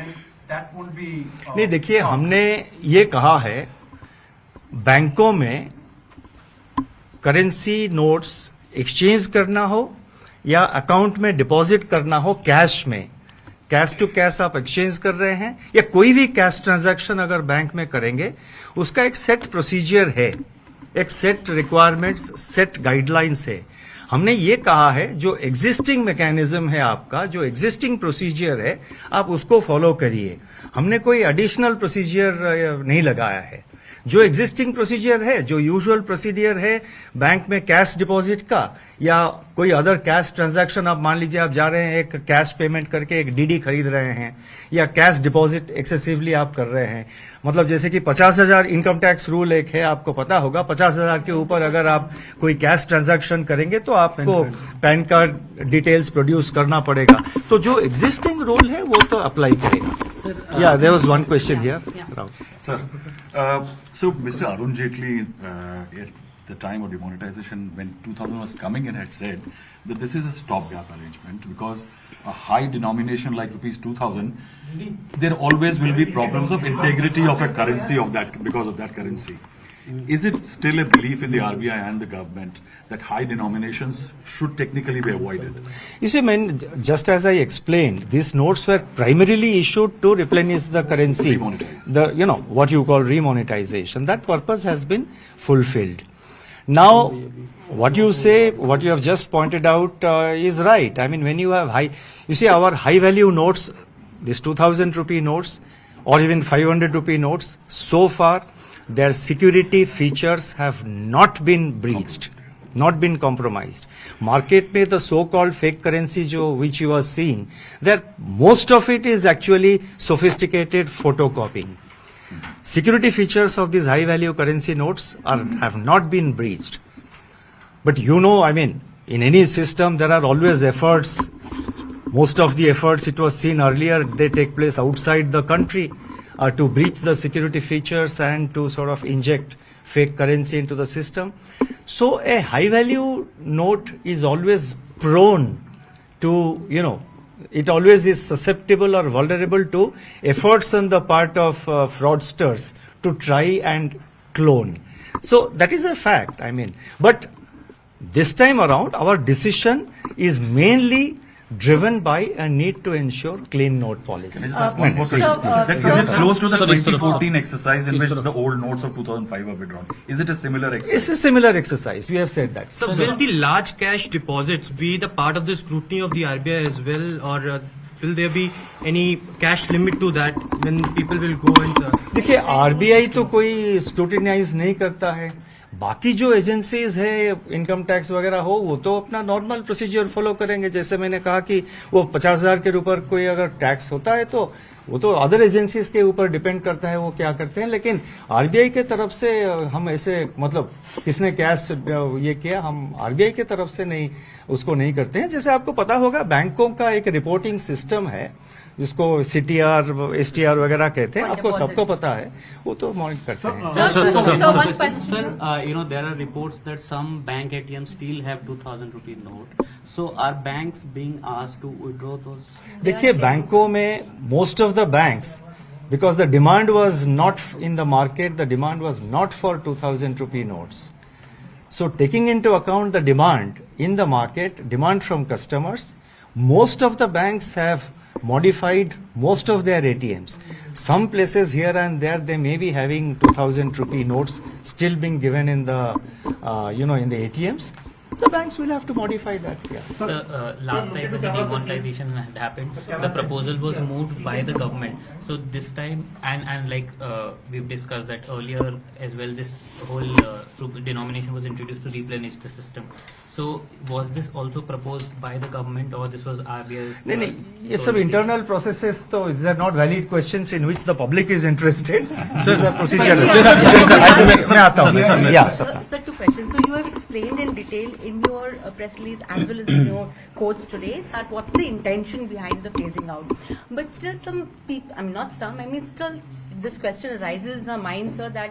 and that would be. नहीं, देखिए हमने ये कहा है बैंकों में करेंसी नोट्स एक्सचेंज करना हो या अकाउंट में डिपॉजिट करना हो कैश में, कैश टू कैश आप एक्सचेंज कर रहे हैं या कोई भी कैश ट्रांजैक्शन अगर बैंक में करेंगे, उसका एक सेट प्रोसीजर है, एक सेट रिक्वायरमेंट्स, सेट गाइडलाइंस है। हमने ये कहा है जो एग्जिस्टिंग मैकेनिज्म है आपका, जो एग्जिस्टिंग प्रोसीजर है, आप उसको फॉलो करिए। हमने कोई एडिशनल प्रोसीजर नहीं लगाया है। जो एग्जिस्टिंग प्रोसीजर है, जो यूजुअल प्रोसीजर है बैंक में कैश डिपॉजिट का या कोई अदर कैश ट्रांजैक्शन, आप मान लीजिए आप जा रहे हैं एक कैश पेमेंट करके एक डीडी खरीद रहे हैं या कैश डिपॉजिट एक्सेसिवली आप कर रहे हैं, मतलब जैसे कि 50,000 इनकम टैक्स रूल एक है, आपको पता होगा 50,000 के ऊपर अगर आप कोई कैश ट्रांजैक्शन करेंगे तो आपको पैन कार्ड डिटेल्स प्रोड्यूस करना पड़ेगा। तो जो एग्जिस्टिंग रूल है वो तो अप्लाई करेगा। या there was one question here. Sir, so Mr. Arun Jaitley, at the time of demonetization, when 2000 was coming in, had said that this is a stopgap arrangement because a high denomination like rupees 2000, there always will be problems of integrity of a currency of that because of that currency. Is it still a belief in the RBI and the government that high denominations should technically be avoided? You see, man, just as I explained, these notes were primarily issued to replenish the currency, what you call remonetization. That purpose has been fulfilled. Now, what you say, what you have just pointed out is right. I mean, when you have you see our high value notes, these 2,000 rupee notes or even 500 rupee notes, so far, their security features have not been breached, not been compromised. Market में the so-called fake currency which you are seeing, there most of it is actually sophisticated photocopying. Security features of these high-value currency notes have not been breached. But I mean, in any system there are always efforts. Most of the efforts, it was seen earlier, they take place outside the country. To breach the security features and to sort of inject fake currency into the system. So a high value note is always prone to, it always is susceptible or vulnerable to efforts on the part of fraudsters to try and clone. So that is a fact, I mean. But this time around, our decision is mainly driven by a need to ensure clean note policy. Can I just ask one more question, please? Is it close to the 2014 exercise in which the old notes of 2005 were withdrawn? Is it a similar exercise? It's a similar exercise. We have said that. So will the large cash deposits be the part of the scrutiny of the RBI as well, or will there be any cash limit to that when people will go and... देखिए, RBI तो कोई scrutinise नहीं करता है। बाकी जो agencies है, income tax वगैरह हो, वो तो अपना नॉर्मल प्रोसीजर फॉलो करेंगे। जैसे मैंने कहा कि वो 50,000 के ऊपर कोई अगर टैक्स होता है तो वो तो अदर एजेंसीज के ऊपर डिपेंड करता है वो क्या करते हैं। लेकिन आरबीआई के तरफ से हम ऐसे, मतलब किसने कैश ये किया, हम आरबीआई के तरफ से नहीं उसको नहीं करते हैं। जैसे आपको पता होगा बैंकों का एक रिपोर्टिंग सिस्टम है जिसको सीटीआर, एसटीआर वगैरह कहते हैं, आपको सबको पता है, वो तो मॉनिटर करते हैं। Sir, there are reports that some bank ATMs still have 2,000 rupee note. So are banks being asked to withdraw those? देखिए, बैंकों में most of the banks, because the demand was not in the market, the demand was not for 2,000 rupee notes. So taking into account the demand in the market, demand from customers, most of the banks have modified most of their ATMs. Some places here and there they may be having 2,000 rupee notes still being given in the in the ATMs. The banks will have to modify that. Yeah. Sir, last time when the demonetization had happened, the proposal was moved by the government. So this time, and like we've discussed that earlier as well, this whole denomination was introduced to replenish the system. So was this also proposed by the government, or this was RBI's? No. Yes, some internal processes. So these are not valid questions in which the public is interested. These are procedural. Sir, two questions. So you have explained in detail in your press release as well as in your quotes today that what's the intention behind the phasing out. But still some people, I mean not some, I mean still this question arises in our mind, sir, that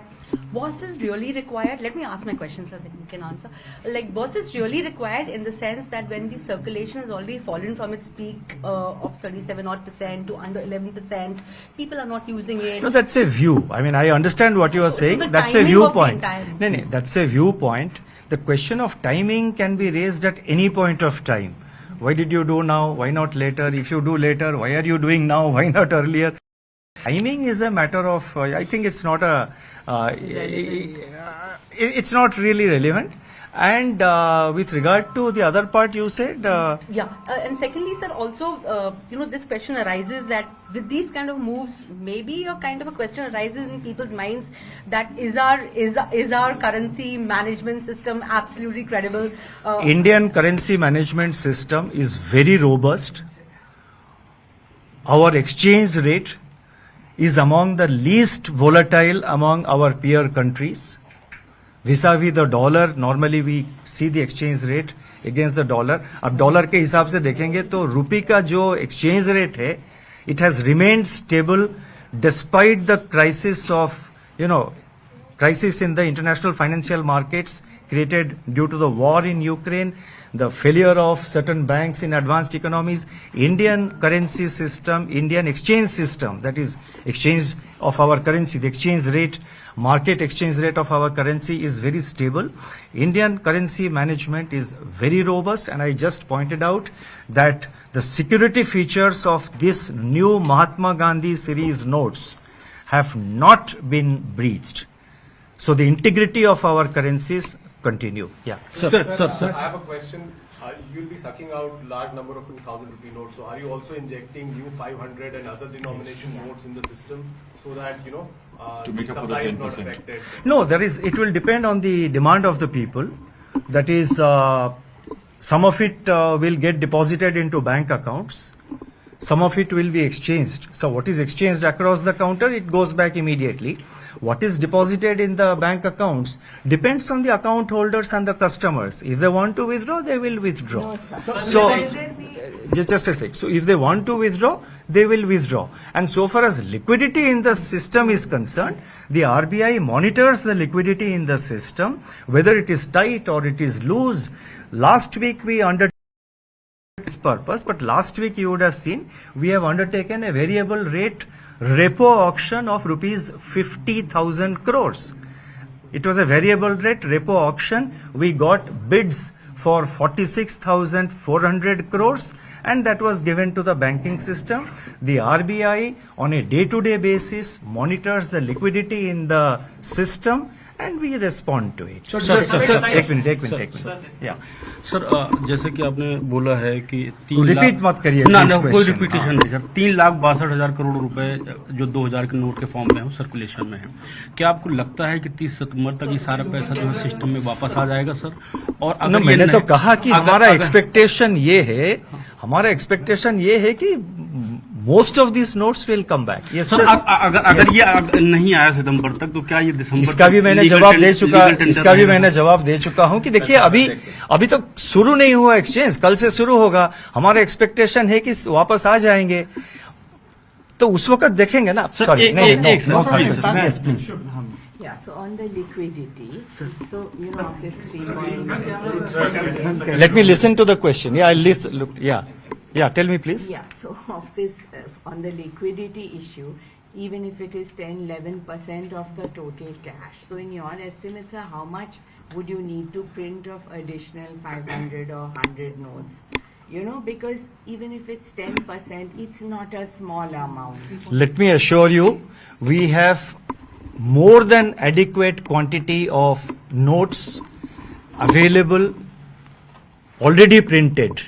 was this really required? Let me ask my question, sir, that you can answer. Like, was this really required in the sense that when the circulation has already fallen from its peak of 37% to under 11%, people are not using it? No, that's a view. I mean, I understand what you are saying. the That's a timing of the viewpoint. entire- No, that's a viewpoint. The question of timing can be raised at any point of time. Why did you do now? Why not later? If you do later, why are you doing now? Why not earlier? Timing is a matter of, I think it's not it's not really relevant. And with regard to the other part you said, and secondly, sir, also, this question arises that with these kind of moves, maybe a kind of a question arises in people's minds that is our currency management system absolutely credible? Indian currency management system is very robust. Our exchange rate is among the least volatile among our peer countries. Vis-a-vis the dollar, normally we see the exchange rate against the dollar. अब dollar के हिसाब से देखेंगे तो रुपये का जो exchange rate है, it has remained stable despite the crisis of, crisis in the international financial markets created due to the war in Ukraine, the failure of certain banks in advanced economies. Indian currency system, Indian exchange system, that is exchange of our currency, the exchange rate, market exchange rate of our currency is very stable. Indian currency management is very robust, and I just pointed out that the security features of this new Mahatma Gandhi series notes have not been breached. So the integrity of our currencies continue. Yeah. Sir, I have a question. You'll be sucking out large number of 2,000 rupee notes. So are you also injecting new 500 and other denomination notes in the system so that, To make the up for the supply is not 10%. affected? No, it will depend on the demand of the people. That is, some of it will get deposited into bank accounts. Some of it will be exchanged. So what is exchanged across the counter, it goes back immediately. What is deposited in the bank accounts depends on the account holders and the customers. If they want to withdraw, they will withdraw. So, just a sec. So if they want to withdraw, they will withdraw. And so far as liquidity in the system is concerned, the RBI monitors the liquidity in the system, whether it is tight or it is loose. Last week we undertook this purpose, but last week you would have seen we have undertaken a variable rate repo auction of rupees 50,000 crores. It was a variable rate repo auction. We got bids for 46,400 crores, and that was given to the banking system. The RBI on a day-to-day basis monitors the liquidity in the system, and we respond to it. एक minute या sir जैसे कि आपने बोला है कि repeat मत करिए ना please कोई question. रिपीटेशन नहीं सर 3,62,000 करोड़ रुपए जो 2000 के नोट के फॉर्म में है सर्कुलेशन में है। क्या आपको लगता है कि 30 सितंबर तक ये सारा पैसा जो है सिस्टम में वापस आ जाएगा सर? और अगर मैंने तो कहा कि हमारा एक्सपेक्टेशन ये है कि most of this notes will come back. Yes sir अगर ये नहीं आया सितंबर तक तो क्या ये दिसंबर इसका भी मैंने जवाब दे चुका हूं कि देखिए अभी तो शुरू नहीं हुआ एक्सचेंज, कल से शुरू होगा। हमारा एक्सपेक्टेशन है कि वापस आ जाएंगे, तो उस वक्त देखेंगे ना। Sorry yes please. Yeah, so on the liquidity, so of this 3 Let me listen to the question. Yeah, I'll listen. Look, yeah. Tell me, please. yeah, so of this on the liquidity issue, even if it is 10-11% of the total cash, so in your estimates, sir, how much would you need to print of additional 500 or 100 notes? Because even if it's 10%, it's not a small amount. Let me assure you, we have more than adequate quantity of notes available, already printed.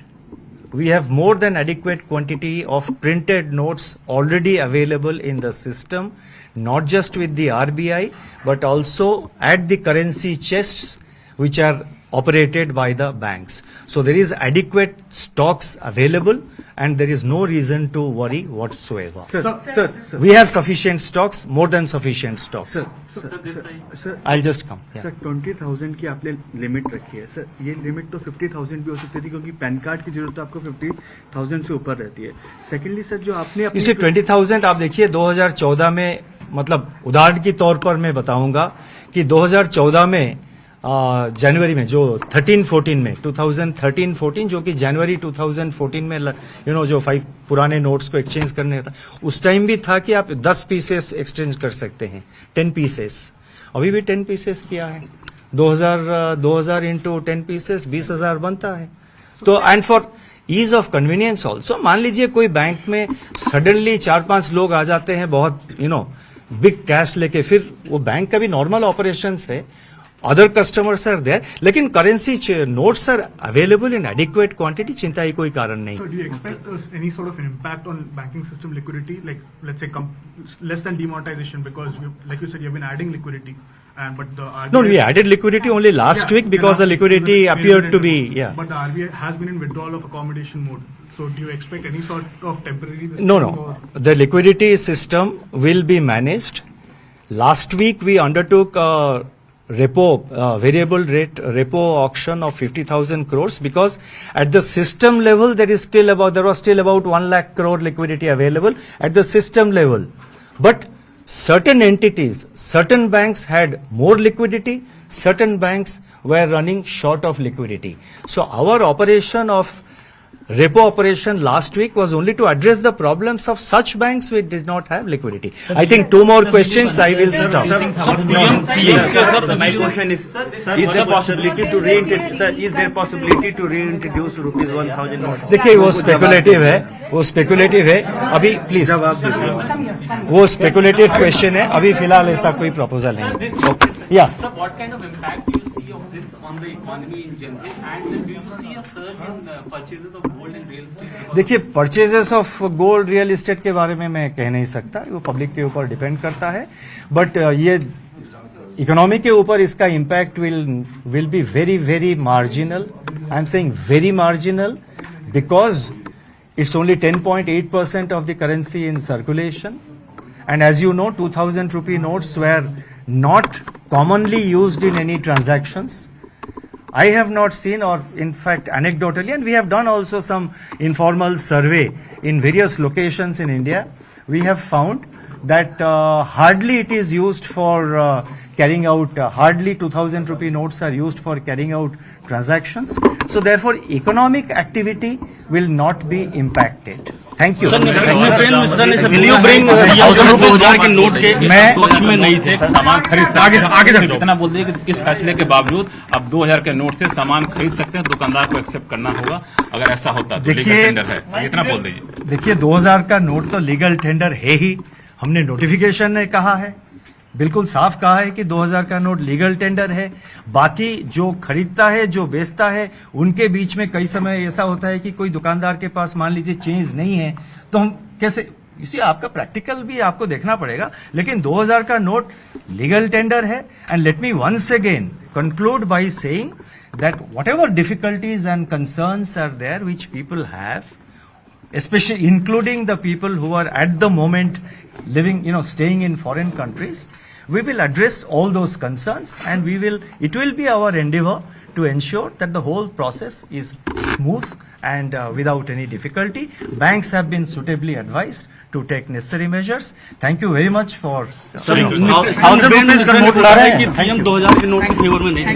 We have more than adequate quantity of printed notes already available in the system, not just with the RBI, but also at the currency chests, which are operated by the banks. So there is adequate stocks available and there is no reason to worry whatsoever. Sir, We have sufficient stocks, more than sufficient stocks. Sir I'll just come. Yeah. Sir 20,000 की आपने limit रखी है sir, ये limit तो 50,000 भी हो सकती थी क्योंकि पैन कार्ड की जरूरत तो आपको 50,000 से ऊपर रहती है. सेकेंडली सर जो आपने अपनी इसे 20,000 आप देखिए 2014 में, मतलब उदाहरण के तौर पर मैं बताऊंगा कि 2014 में जनवरी में जो 13-14 में 2013-14 जो कि जनवरी 2014 में जो 5 पुराने नोट्स को एक्सचेंज करने था, उस टाइम भी था कि आप 10 पीसेस एक्सचेंज कर सकते हैं, 10 पीसेस. अभी भी 10 पीसेस किया है, 2000 इंटू 10 पीसेस 20,000 बनता है. तो and for ease of convenience also, मान लीजिए कोई बैंक में सडनली 4-5 लोग आ जाते हैं बहुत बिग कैश लेके, फिर वो बैंक का भी नॉर्मल ऑपरेशंस है, अदर कस्टमर्स आर देयर, लेकिन currency notes are available in adequate quantity, चिंता की कोई कारण नहीं. So do you expect any sort of an impact on banking system liquidity, like let's say less than demonetization, because like you said, you've been adding liquidity, but the RBI No, we added liquidity only last week because the liquidity appeared to be, yeah. But the RBI has been in withdrawal of accommodation mode. So do you expect any sort of temporary? No. The liquidity system will be managed. Last week we undertook a variable rate repo auction of 50,000 crores because at the system level there was still about 1 lakh crore liquidity available at the system level. But certain entities, certain banks had more liquidity, certain banks were running short of liquidity. So our operation of repo operation last week was only to address the problems of such banks which did not have liquidity. I think 2 more questions, I will stop. Sir, my question is there possibility to reintroduce rupees 1,000 note? देखिए वो speculative है, अभी please वो speculative question है, अभी फिलहाल ऐसा कोई प्रपोजल नहीं. या Sir, what kind of impact do you see of this on the economy in general, and do you see a surge in purchases of gold and real estate? देखिए purchases of gold real estate के बारे में मैं कह नहीं सकता, वो public के ऊपर डिपेंड करता है, बट ये इकोनॉमी के ऊपर इसका impact will be very very marginal. I am saying very marginal because it's only 10.8% of the currency in circulation, and as you know 2,000 rupee notes were not commonly used in any transactions. I have not seen, or in fact anecdotally, and we have done also some informal survey in various locations in India, we have found that hardly it is used for carrying out, hardly 2,000 rupee notes are used for carrying out transactions. So therefore economic activity will not be impacted. Thank you. Will you bring 1,000 rupees के note के मैं में नहीं से सामान खरीद आगे इतना बोल दिए कि इस फैसले के बावजूद अब 2,000 के नोट से सामान खरीद सकते हैं, दुकानदार को एक्सेप्ट करना होगा. अगर ऐसा होता तो लीगल टेंडर है, इतना बोल दीजिए. देखिए 2,000 का नोट तो लीगल टेंडर है ही, हमने नोटिफिकेशन में कहा है, बिल्कुल साफ कहा है कि 2,000 का नोट लीगल टेंडर है. बाकी जो खरीदता है, जो बेचता है, उनके बीच में कई समय ऐसा होता है कि कोई दुकानदार के पास मान लीजिए चेंज नहीं है, तो हम कैसे, इसी आपका प्रैक्टिकल भी आपको देखना पड़ेगा. लेकिन 2,000 का नोट लीगल टेंडर है. And let me once again conclude by saying that whatever difficulties and concerns are there which people have, especially including the people who are at the moment living, staying in foreign countries, we will address all those concerns, and it will be our endeavor to ensure that the whole process is smooth and without any difficulty. Banks have been suitably advised to take necessary measures. Thank you very much for. 1,000 rupees का note ला रहे हैं कि हम 2,000 के note के favour में नहीं हैं.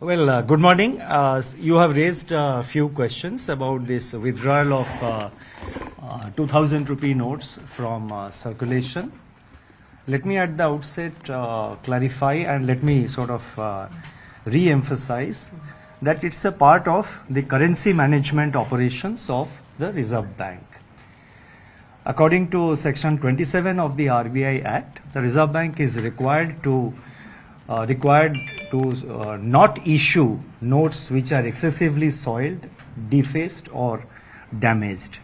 Well, good morning. You have raised a few questions about this withdrawal of 2000 rupee notes from circulation. Let me at the outset clarify and let me sort of re-emphasize that it's a part of the currency management operations of the Reserve Bank. According to Section 27 of the RBI Act, the Reserve Bank is required to not issue notes which are excessively soiled, defaced or damaged.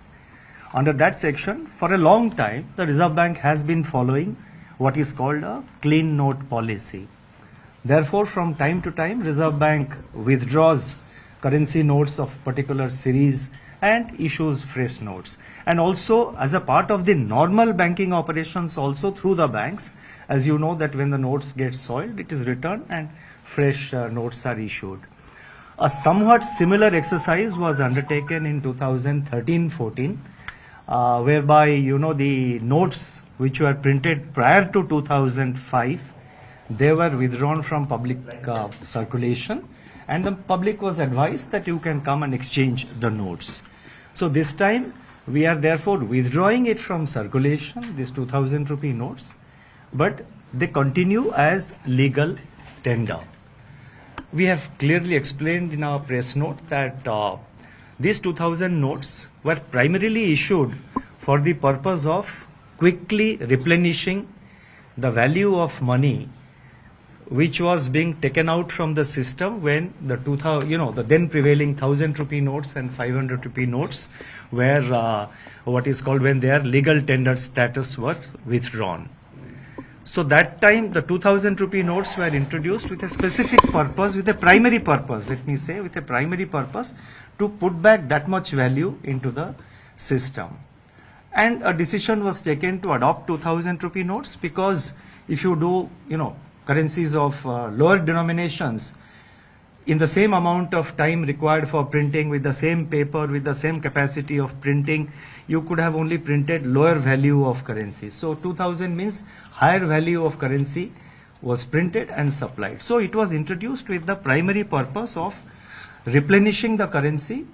Under that section, for a long time, the Reserve Bank has been following what is called a clean note policy. Therefore, from time to time, Reserve Bank withdraws currency notes of particular series and issues fresh notes. And also, as a part of the normal banking operations also through the banks, as you know that when the notes get soiled, it is returned and fresh notes are issued. A somewhat similar exercise was undertaken in 2013-14, whereby, you know, the notes which were printed prior to 2005, they were withdrawn from public circulation, and the public was advised that you can come and exchange the notes. So this time we are therefore withdrawing it from circulation, these 2000 rupee notes, but they continue as legal tender. We have clearly explained in our press note that these 2000 notes were primarily issued for the purpose of quickly replenishing the value of money which was being taken out from the system when the the then prevailing 1000 rupee notes and 500 rupee notes were what is called when their legal tender status were withdrawn. So that time the 2000 rupee notes were introduced with a specific purpose, with a primary purpose, let me say, with a primary purpose to put back that much value into the system. And a decision was taken to adopt 2000 rupee notes because if you do, currencies of lower denominations, in the same amount of time required for printing with the same paper, with the same capacity of printing, you could have only printed lower value of currency. So 2000 means higher value of currency was printed and supplied. So it was introduced with the primary purpose of replenishing the currency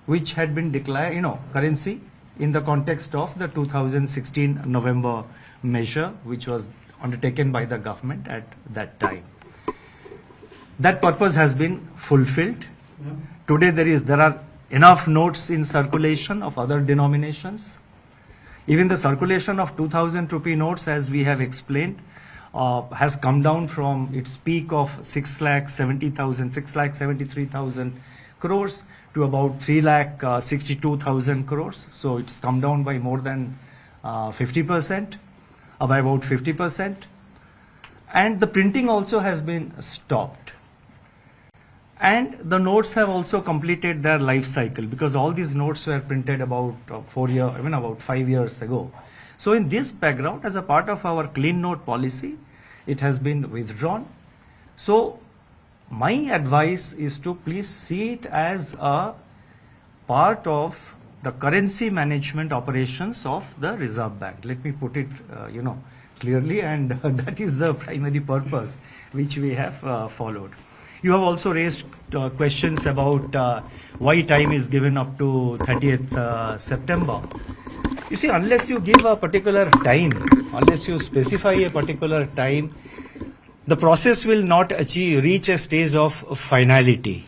which had been declared, currency in the context of the 2016 November measure which was undertaken by the government at that time. That purpose has been fulfilled. Today there are enough notes in circulation of other denominations. Even the circulation of 2000 rupee notes, as we have explained, has come down from its peak of 6,73,000 crores to about 3,62,000 crores. So it's come down by more than 50%. By about 50%, and the printing also has been stopped, and the notes have also completed their life cycle because all these notes were printed about 5 years ago. So in this background, as a part of our clean note policy, it has been withdrawn. So my advice is to please see it as a part of the currency management operations of the Reserve Bank. Let me put it, clearly, and that is the primary purpose which we have followed. You have also raised questions about why time is given up to 30th September. You see, unless you give a particular time, unless you specify a particular time, the process will not reach a stage of finality.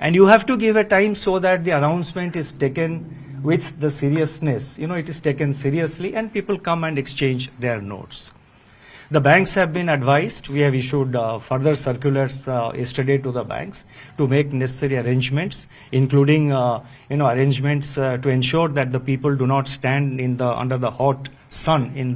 And you have to give a time so that the announcement is taken with the seriousness. It is taken seriously and people come and exchange their notes. The banks have been advised. We have issued further circulars yesterday to the banks to make necessary arrangements, including arrangements to ensure that the people do not stand under the hot sun in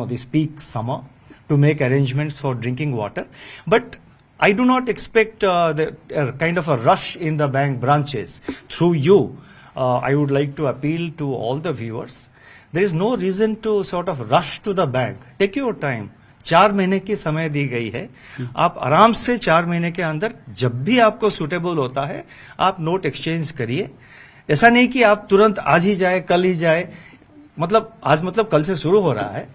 this peak summer, to make arrangements for drinking water. But I do not expect kind of a rush in the bank branches. Through you, I would like to appeal to all the viewers. There is no reason to sort of rush to the bank. Take your time. 4 महीने की समय दी गई है. आप आराम से 4 महीने के अंदर जब भी आपको सुटेबल होता है आप नोट एक्सचेंज करिए. ऐसा नहीं कि आप तुरंत आज ही जाए, कल ही जाए. आज कल से शुरू हो रहा है.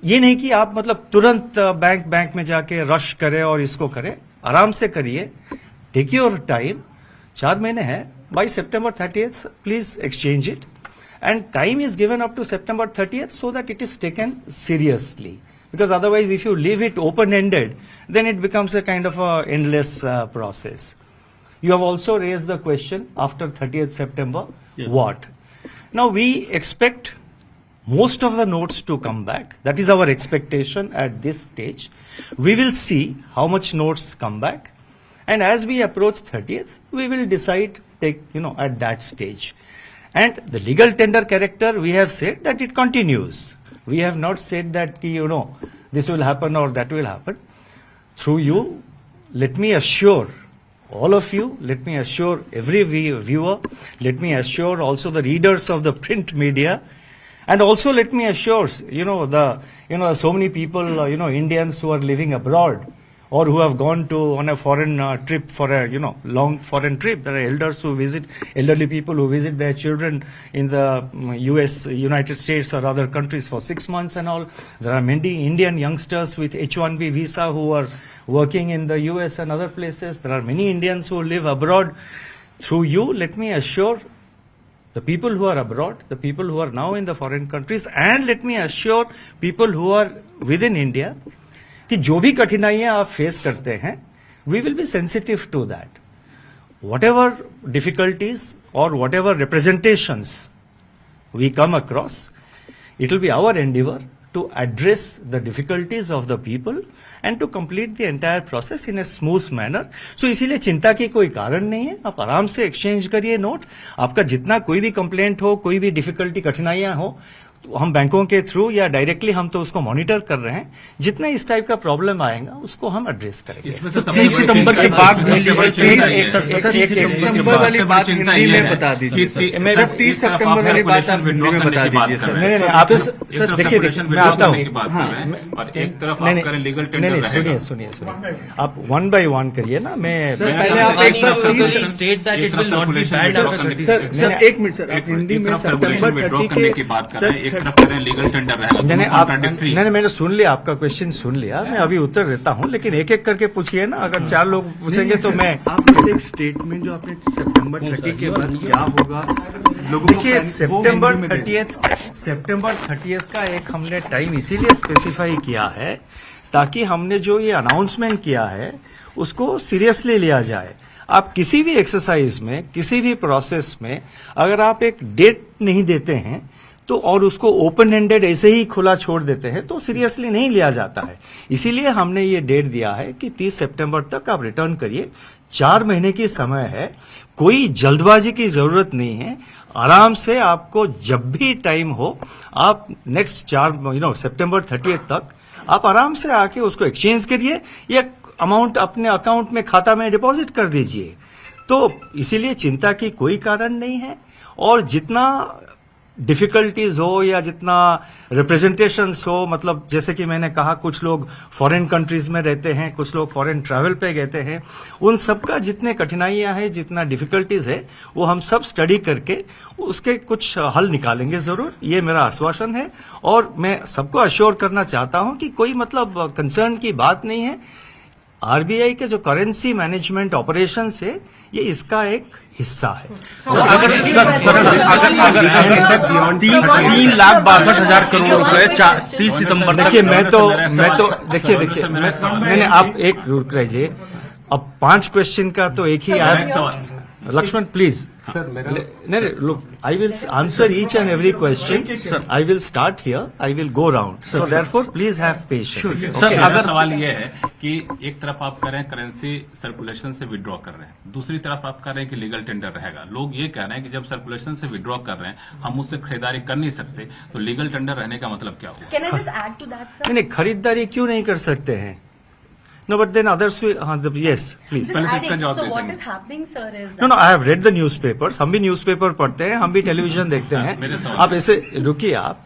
ये नहीं कि आप तुरंत बैंक में जाके रश करें और इसको करें. आराम से करिए, टेक योर टाइम, 4 महीने है, by September 30th please exchange it, and time is given up to September 30th so that it is taken seriously, because otherwise if you leave it open ended then it becomes a kind of a endless process. You have also raised the question after 30th September, Yes. what? Now we expect most of the notes to come back. That is our expectation at this stage. We will see how much notes come back, and as we approach 30th we will decide, at that stage. And the legal tender character, we have said that it continues. We have not said that, this will happen or that will happen. Through you, let me assure all of you, let me assure every viewer, let me assure also the readers of the print media, and also let me assure, so many people, Indians who are living abroad, or who have gone on a foreign trip for a long foreign trip. There are elderly people who visit their children in the United States or other countries for 6 months and all. There are many Indian youngsters with H1B visa who are working in the US and other places. There are many Indians who live abroad. Through you, let me assure the people who are abroad, the people who are now in the foreign countries, and let me assure people who are within India, कि जो भी कठिनाइयां आप face करते हैं, we will be sensitive to that. Whatever difficulties और whatever representations we come across, it will be our endeavour to address the difficulties of the people and to complete the entire process in a smooth manner. So इसीलिए चिंता की कोई कारण नहीं है. आप आराम से एक्सचेंज करिए नोट. आपका जितना कोई भी कंप्लेंट हो, कोई भी डिफिकल्टी, कठिनाइयां हो, हम बैंकों के थ्रू या डायरेक्टली हम तो उसको मॉनिटर कर रहे हैं. जितना इस टाइप का प्रॉब्लम आएगा उसको हम एड्रेस करेंगे. इसमें से सबसे बड़ी चिंता वाली बात हिंदी में बता दीजिए. मेरा 30 सितंबर वाली बात आप हिंदी में बता दीजिए सर. नहीं, आप देखिए, मैं आता हूँ. और एक तरफ आप करें लीगल टेंडर. सुनिए, आप 1 by 1 करिए ना. मैं पहले आप एक बार state that it will not be bad. Sir 1 minute sir, आप हिंदी में सर्कुलेशन विड्रॉ करने की बात कर रहे हैं, एक तरफ करें लीगल टेंडर रहेगा. नहीं, मैंने सुन लिया, आपका क्वेश्चन सुन लिया. मैं अभी उत्तर देता हूँ, लेकिन एक एक करके पूछिए ना. अगर 4 लोग पूछेंगे तो मैं आप एक स्टेटमेंट जो आपने September 30 के बाद क्या होगा लोगों को, देखिए, September 30th का एक हमने टाइम इसीलिए स्पेसिफाई किया है ताकि हमने जो ये अनाउंसमेंट किया है उसको सीरियसली लिया जाए. आप किसी भी एक्सरसाइज में, किसी भी प्रोसेस में अगर आप एक डेट नहीं देते हैं तो और उसको ओपन एंडेड ऐसे ही खुला छोड़ देते हैं तो सीरियसली नहीं लिया जाता है. इसीलिए हमने ये डेट दिया है कि 30 सितंबर तक आप रिटर्न करिए. 4 महीने की समय है, कोई जल्दबाजी की जरूरत नहीं है. आराम से आपको जब भी टाइम हो, आप नेक्स्ट September 30th तक आप आराम से आके उसको एक्सचेंज करिए या अमाउंट अपने अकाउंट में, खाता में डिपॉजिट कर दीजिए. तो इसीलिए चिंता की कोई कारण नहीं है. और जितना डिफिकल्टीज हो या जितना रिप्रेजेंटेशंस हो, मतलब जैसे कि मैंने कहा, कुछ लोग फॉरेन कंट्रीज में रहते हैं, कुछ लोग फॉरेन ट्रैवल पे गए हैं, उन सबका जितने कठिनाइयां हैं, जितना डिफिकल्टीज है, वो हम सब स्टडी करके उसके कुछ हल निकालेंगे जरूर. ये मेरा आश्वासन है और मैं सबको अश्योर करना चाहता हूं कि कोई मतलब कंसर्न की बात नहीं है. आरबीआई के जो करेंसी मैनेजमेंट ऑपरेशंस है, ये इसका एक हिस्सा है. अगर 3,62,000 करोड़ रुपए 30 सितंबर, देखिए, मैं तो देखिए मैंने, आप एक रुक रहिए. अब 5 क्वेश्चन का तो एक ही लक्ष्मण प्लीज. नहीं, look, I will answer each and every question. I will start here. I will go round. So therefore, please have patience. Sir, अगर सवाल ये है कि एक तरफ आप कह रहे हैं करेंसी सर्कुलेशन से विड्रॉ कर रहे हैं, दूसरी तरफ आप कह रहे हैं कि लीगल टेंडर रहेगा. लोग ये कह रहे हैं कि जब सर्कुलेशन से विड्रॉ कर रहे हैं, हम उससे खरीदारी कर नहीं सकते, तो लीगल टेंडर रहने का मतलब क्या होगा? Can I just add to that, sir? नहीं, खरीदारी क्यों नहीं कर सकते हैं? No, but then others will. Yes, please. Just adding, so what is happening, sir, is that No, I have read the newspapers. हम भी न्यूज़पेपर पढ़ते हैं, हम भी टेलीविजन देखते हैं. आप ऐसे रुकिए. आप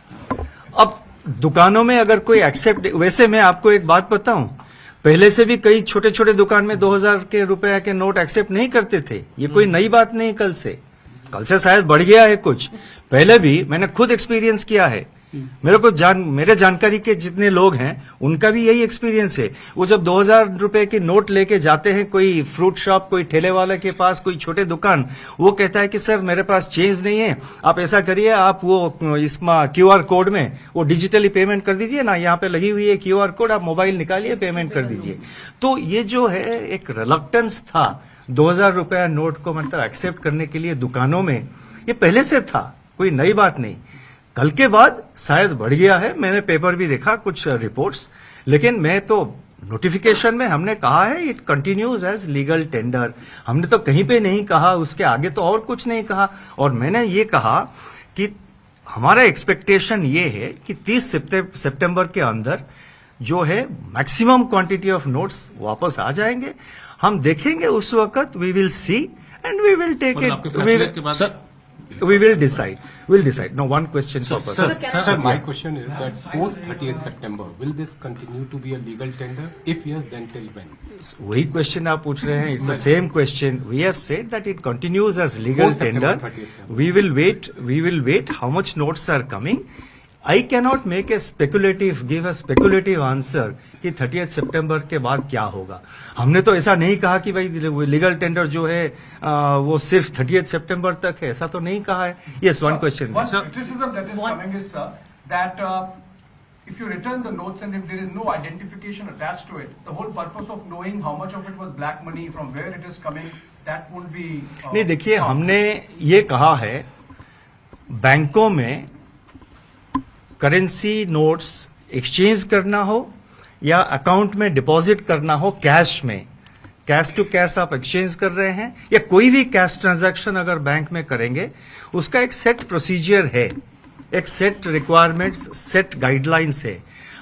अब दुकानों में अगर कोई एक्सेप्ट, वैसे मैं आपको एक बात बताऊं, पहले से भी कई छोटे छोटे दुकान में 2000 के रुपए के नोट एक्सेप्ट नहीं करते थे. ये कोई नई बात नहीं. कल से शायद बढ़ गया है कुछ. पहले भी मैंने खुद एक्सपीरियंस किया है. मेरे जानकारी के जितने लोग हैं उनका भी यही एक्सपीरियंस है। वो जब 2000 रुपए की नोट लेके जाते हैं कोई फ्रूट शॉप, कोई ठेले वाले के पास, कोई छोटे दुकान, वो कहता है कि सर मेरे पास चेंज नहीं है, आप ऐसा करिए, आप वो इसमें QR कोड में वो डिजिटली पेमेंट कर दीजिए ना, यहाँ पे लगी हुई है QR कोड, आप मोबाइल निकालिए, पेमेंट कर दीजिए। तो ये जो है एक रिलक्टेंस था 2000 रुपया नोट को मतलब एक्सेप्ट करने के लिए दुकानों में, ये पहले से था, कोई नई बात नहीं। कल के बाद शायद बढ़ गया है, मैंने पेपर भी देखा कुछ रिपोर्ट्स, लेकिन मैं तो नोटिफिकेशन में हमने कहा है it continues as legal tender, हमने तो कहीं पे नहीं कहा, उसके आगे तो और कुछ नहीं कहा। और मैंने ये कहा कि हमारा एक्सपेक्टेशन ये है कि 30 सितंबर के अंदर जो है मैक्सिमम क्वांटिटी ऑफ नोट्स वापस आ जाएंगे। हम देखेंगे उस वक्त, we will see and we will take it, we will decide. No, one question per person. Sir, my question is that post 30th September, will this continue to be a legal tender? If yes, then till when? वही question आप पूछ रहे हैं, it's the same question. We have said that it continues as legal tender. We will wait how much notes are coming. I cannot give a speculative answer कि 30th सितंबर के बाद क्या होगा। हमने तो ऐसा नहीं कहा कि भाई लीगल टेंडर जो है वो सिर्फ 30th सितंबर तक है, ऐसा तो नहीं कहा है। Yes, one question. One criticism that is coming is, sir, that if you return the notes and if there is no identification attached to it, the whole purpose of knowing how much of it was black money, from where it is coming, that would be... नहीं, देखिए, हमने ये कहा है बैंकों में currency notes exchange करना हो या अकाउंट में डिपॉजिट करना हो, कैश में, कैश टू कैश आप एक्सचेंज कर रहे हैं या कोई भी कैश ट्रांजैक्शन अगर बैंक में करेंगे, उसका एक सेट प्रोसीजर है, एक सेट रिक्वायरमेंट्स, सेट गाइडलाइंस है।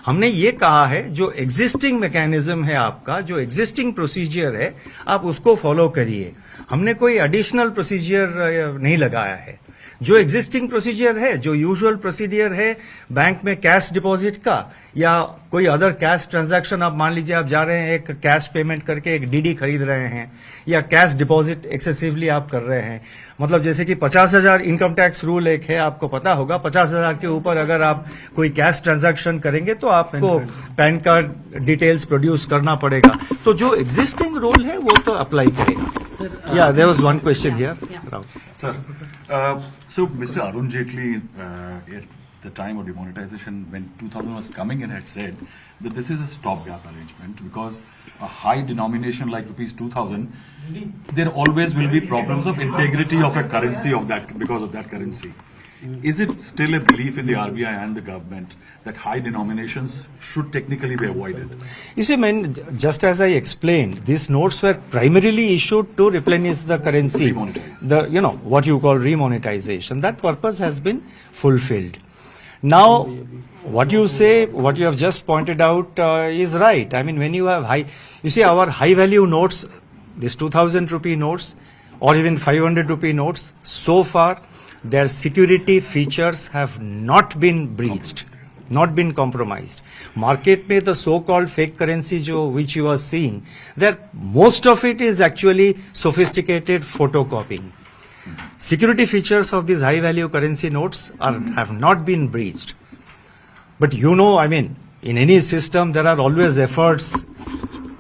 हमने ये कहा है जो एग्जिस्टिंग मैकेनिज्म है आपका, जो एग्जिस्टिंग प्रोसीजर है, आप उसको फॉलो करिए। हमने कोई एडिशनल प्रोसीजर नहीं लगाया है। जो एग्जिस्टिंग प्रोसीजर है, जो यूजुअल प्रोसीजर है बैंक में कैश डिपॉजिट का या कोई अदर कैश ट्रांजैक्शन, आप मान लीजिए आप जा रहे हैं एक कैश पेमेंट करके एक डीडी खरीद रहे हैं या कैश डिपॉजिट एक्सेसिवली आप कर रहे हैं, मतलब जैसे कि 50,000 इनकम टैक्स रूल एक है, आपको पता होगा, 50,000 के ऊपर अगर आप कोई कैश ट्रांजैक्शन करेंगे तो आपको पैन कार्ड डिटेल्स प्रोड्यूस करना पड़ेगा। तो जो एग्जिस्टिंग रूल है वो तो अप्लाई करेगा। Yeah, there was one question here. Sir, so Mr. Arun Jaitley, at the time of demonetization, when 2000 was coming in, had said that this is a stopgap arrangement because a high denomination like rupees 2000, there always will be problems of integrity of a currency of that because of that currency. Is it still a belief in the RBI and the government that high denominations should technically be avoided? You see, just as I explained, these notes were primarily issued to replenish the currency, what you call remonetization. That purpose has been fulfilled. Now, what you say, what you have just pointed out is right. I mean, when you have our high value notes, these 2000 rupee notes or even 500 rupee notes, so far, their security features have not been breached, not been compromised. Market में the so-called fake currency which you are seeing, most of it is actually sophisticated photocopying. Security features of these high-value currency notes have not been breached. But I mean, in any system there are always efforts.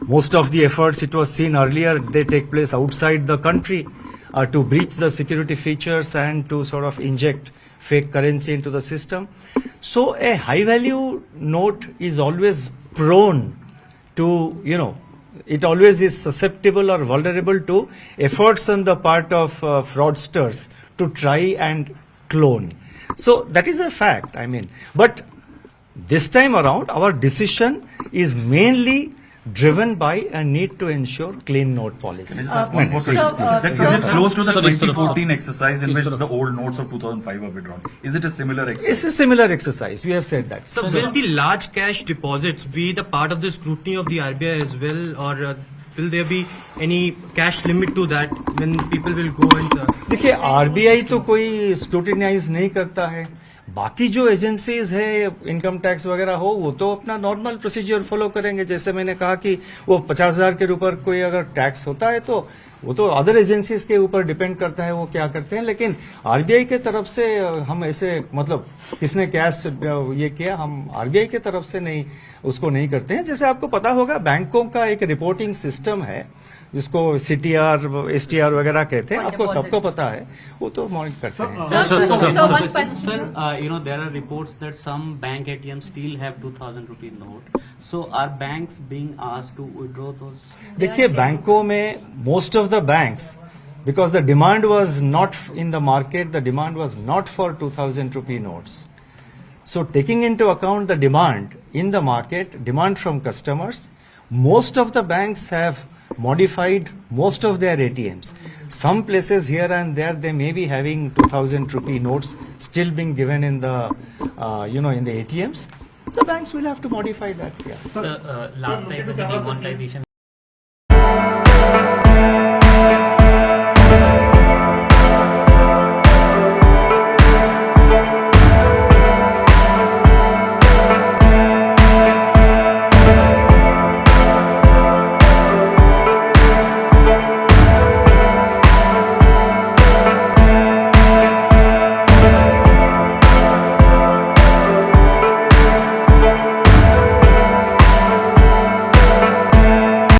Most of the efforts, it was seen earlier, they take place outside the country. To breach the security features and to sort of inject fake currency into the system. So a high value note is always prone to, it always is susceptible or vulnerable to efforts on the part of fraudsters to try and clone. So that is a fact, I mean. But this time around, our decision is mainly driven by a need to ensure clean note policy. Can I just ask one more question? This is close to the 2014 exercise in which the old notes of 2005 were withdrawn. Is it a similar exercise? It's a similar exercise. We have said that. So will the large cash deposits be the part of the scrutiny of the RBI as well, or will there be any cash limit to that when people will go and... देखिए, RBI तो कोई scrutinise नहीं करता है। बाकी जो agencies है, income tax वगैरह हो, वो तो अपना नॉर्मल प्रोसीजर फॉलो करेंगे। जैसे मैंने कहा कि वो 50,000 के ऊपर कोई अगर टैक्स होता है तो वो तो अदर एजेंसीज के ऊपर डिपेंड करता है वो क्या करते हैं, लेकिन आरबीआई के तरफ से हम ऐसे मतलब किसने कैश ये किया, हम आरबीआई के तरफ से नहीं उसको नहीं करते हैं। जैसे आपको पता होगा बैंकों का एक रिपोर्टिंग सिस्टम है जिसको सीटीआर एसटीआर वगैरह कहते हैं, आपको सबको पता है, वो तो मॉनिटर करते हैं। Sir, there are reports that some bank ATMs still have 2,000 rupee note. So are banks being asked to withdraw those? देखिए बैंकों में most of the banks because the demand was not in the market, the demand was not for 2,000 rupee notes. So taking into account the demand in the market, demand from customers, most of the banks have modified most of their ATMs. Some places here and there they may be having 2,000 rupee notes still being given in the in the ATMs. The banks will have to modify that. Yeah. Last time with the demonetization